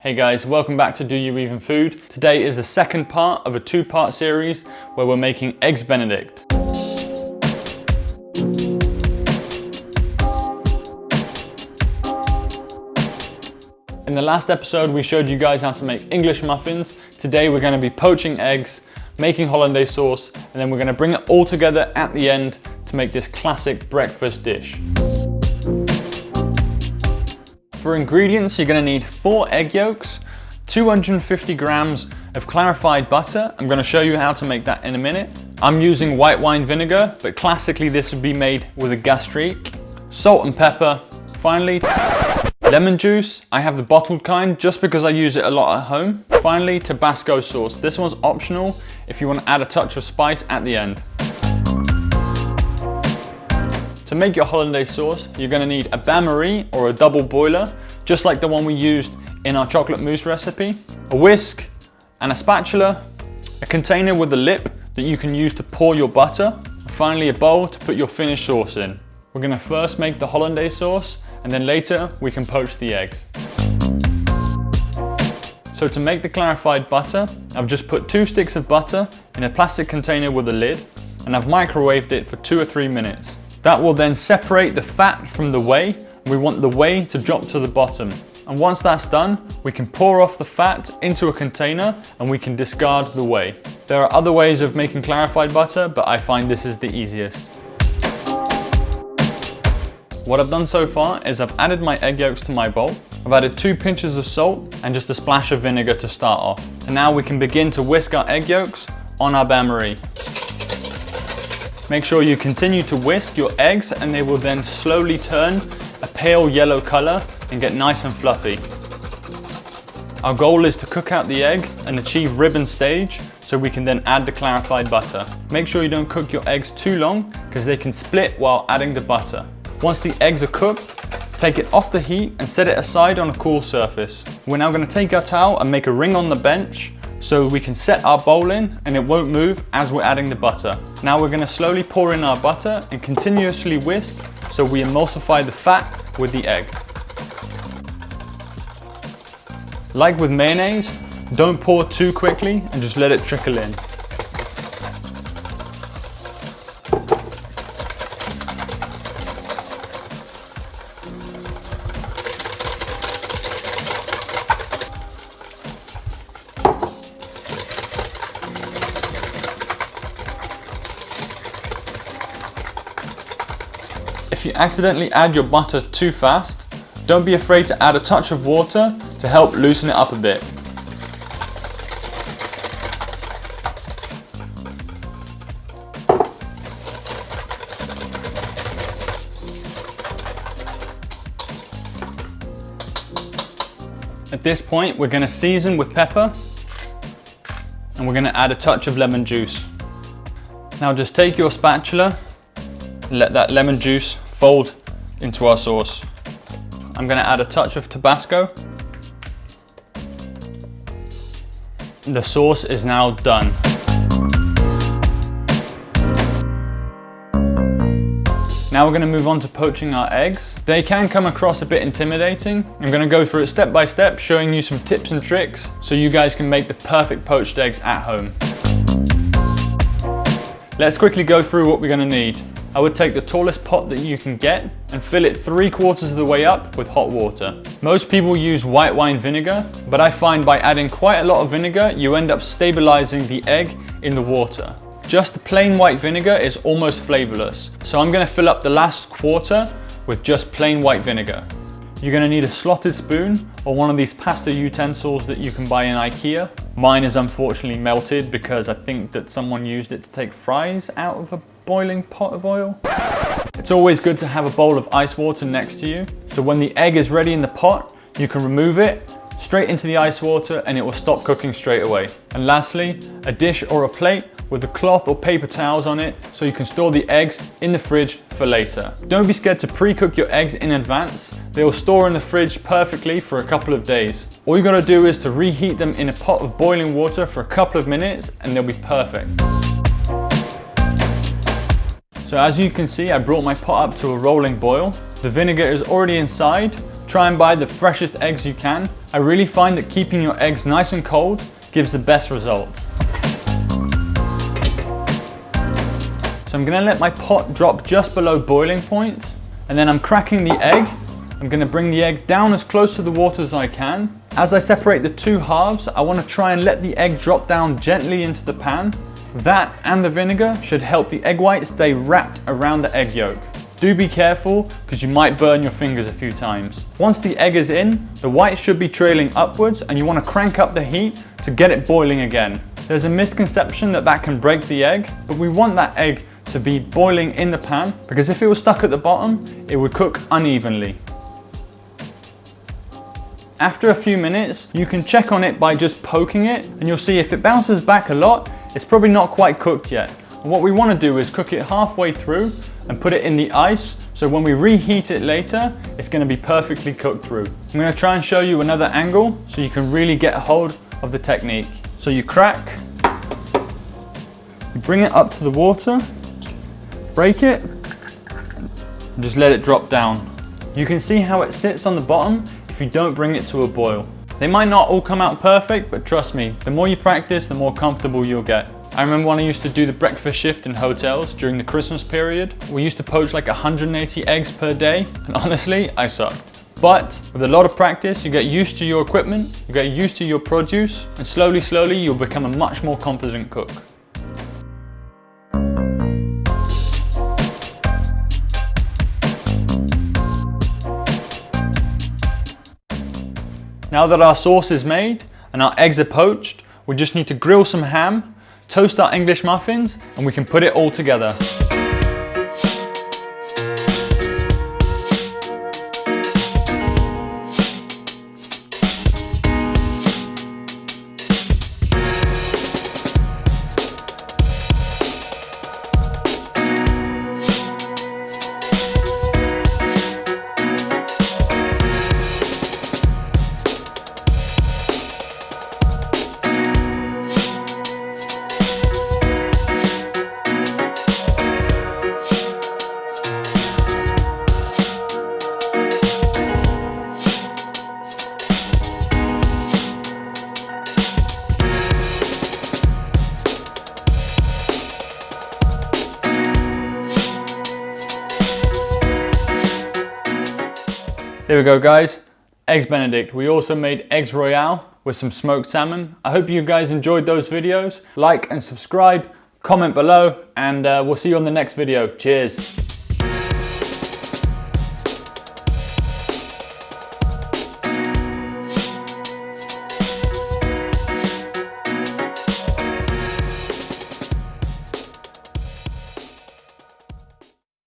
Hey guys, welcome back to Do You Even Food. Today is the second part of a two-part series where we're making Eggs Benedict. In the last episode we showed you guys how to make English muffins. Today we're going to be poaching eggs, making Hollandaise sauce, and then we're going to bring it all together at the end to make this classic breakfast dish. For ingredients, you're going to need 4 egg yolks, 250 grams of clarified butter. I'm going to show you how to make that in a minute. I'm using white wine vinegar, but classically this would be made with a gastrique. Salt and pepper. Finally, lemon juice. I have the bottled kind just because I use it a lot at home. Finally, Tabasco sauce. This one's optional if you want to add a touch of spice at the end. To make your Hollandaise sauce, you're going to need a bain-marie or a double boiler, just like the one we used in our chocolate mousse recipe, a whisk and a spatula, a container with a lip that you can use to pour your butter, and finally a bowl to put your finished sauce in. We're going to first make the Hollandaise sauce and then later we can poach the eggs. So to make the clarified butter, I've just put 2 sticks of butter in a plastic container with a lid and I've microwaved it for 2 or 3 minutes. That will then separate the fat from the whey. We want the whey to drop to the bottom. And once that's done, we can pour off the fat into a container and we can discard the whey. There are other ways of making clarified butter, but I find this is the easiest. What I've done so far is I've added my egg yolks to my bowl. I've added 2 pinches of salt and just a splash of vinegar to start off. And now we can begin to whisk our egg yolks on our bain-marie. Make sure you continue to whisk your eggs and they will then slowly turn a pale yellow color and get nice and fluffy. Our goal is to cook out the egg and achieve ribbon stage so we can then add the clarified butter. Make sure you don't cook your eggs too long because they can split while adding the butter. Once the eggs are cooked, take it off the heat and set it aside on a cool surface. We're now going to take our towel and make a ring on the bench so we can set our bowl in and it won't move as we're adding the butter. Now we're going to slowly pour in our butter and continuously whisk so we emulsify the fat with the egg. Like with mayonnaise, don't pour too quickly and just let it trickle in. If you accidentally add your butter too fast, don't be afraid to add a touch of water to help loosen it up a bit. At this point, we're going to season with pepper and we're going to add a touch of lemon juice. Now just take your spatula and let that lemon juice fold into our sauce. I'm going to add a touch of Tabasco. The sauce is now done. Now we're going to move on to poaching our eggs. They can come across a bit intimidating. I'm going to go through it step by step, showing you some tips and tricks so you guys can make the perfect poached eggs at home. Let's quickly go through what we're going to need. I would take the tallest pot that you can get and fill it 3/4 of the way up with hot water. Most people use white wine vinegar, but I find by adding quite a lot of vinegar, you end up stabilizing the egg in the water. Just the plain white vinegar is almost flavorless, so I'm going to fill up the last quarter with just plain white vinegar. You're going to need a slotted spoon or one of these pasta utensils that you can buy in IKEA. Mine is unfortunately melted because I think that someone used it to take fries out of a boiling pot of oil. It's always good to have a bowl of ice water next to you, so when the egg is ready in the pot, you can remove it straight into the ice water and it will stop cooking straight away. And lastly, a dish or a plate with a cloth or paper towels on it so you can store the eggs in the fridge for later. Don't be scared to pre-cook your eggs in advance. They will store in the fridge perfectly for a couple of days. All you gotta do is to reheat them in a pot of boiling water for a couple of minutes and they'll be perfect. So as you can see, I brought my pot up to a rolling boil. The vinegar is already inside. Try and buy the freshest eggs you can. I really find that keeping your eggs nice and cold gives the best results. So I'm gonna let my pot drop just below boiling point, and then I'm cracking the egg. I'm gonna bring the egg down as close to the water as I can. As I separate the two halves, I wanna try and let the egg drop down gently into the pan. That and the vinegar should help the egg white stay wrapped around the egg yolk. Do be careful, because you might burn your fingers a few times. Once the egg is in, the white should be trailing upwards, and you wanna crank up the heat to get it boiling again. There's a misconception that that can break the egg, but we want that egg to be boiling in the pan, because if it was stuck at the bottom, it would cook unevenly. After a few minutes, you can check on it by just poking it, and you'll see if it bounces back a lot, it's probably not quite cooked yet. And what we want to do is cook it halfway through and put it in the ice, so when we reheat it later, it's going to be perfectly cooked through. I'm going to try and show you another angle so you can really get a hold of the technique. So you crack, you bring it up to the water, break it, and just let it drop down. You can see how it sits on the bottom if you don't bring it to a boil. They might not all come out perfect, but trust me, the more you practice, the more comfortable you'll get. I remember when I used to do the breakfast shift in hotels during the Christmas period, we used to poach like 180 eggs per day, and honestly, I sucked. But with a lot of practice, you get used to your equipment, you get used to your produce, and slowly, you'll become a much more confident cook. Now that our sauce is made and our eggs are poached, we just need to grill some ham, toast our English muffins, and we can put it all together. There we go guys, Eggs Benedict. We also made Eggs Royale with some smoked salmon. I hope you guys enjoyed those videos. Like and subscribe, comment below, and we'll see you on the next video. Cheers.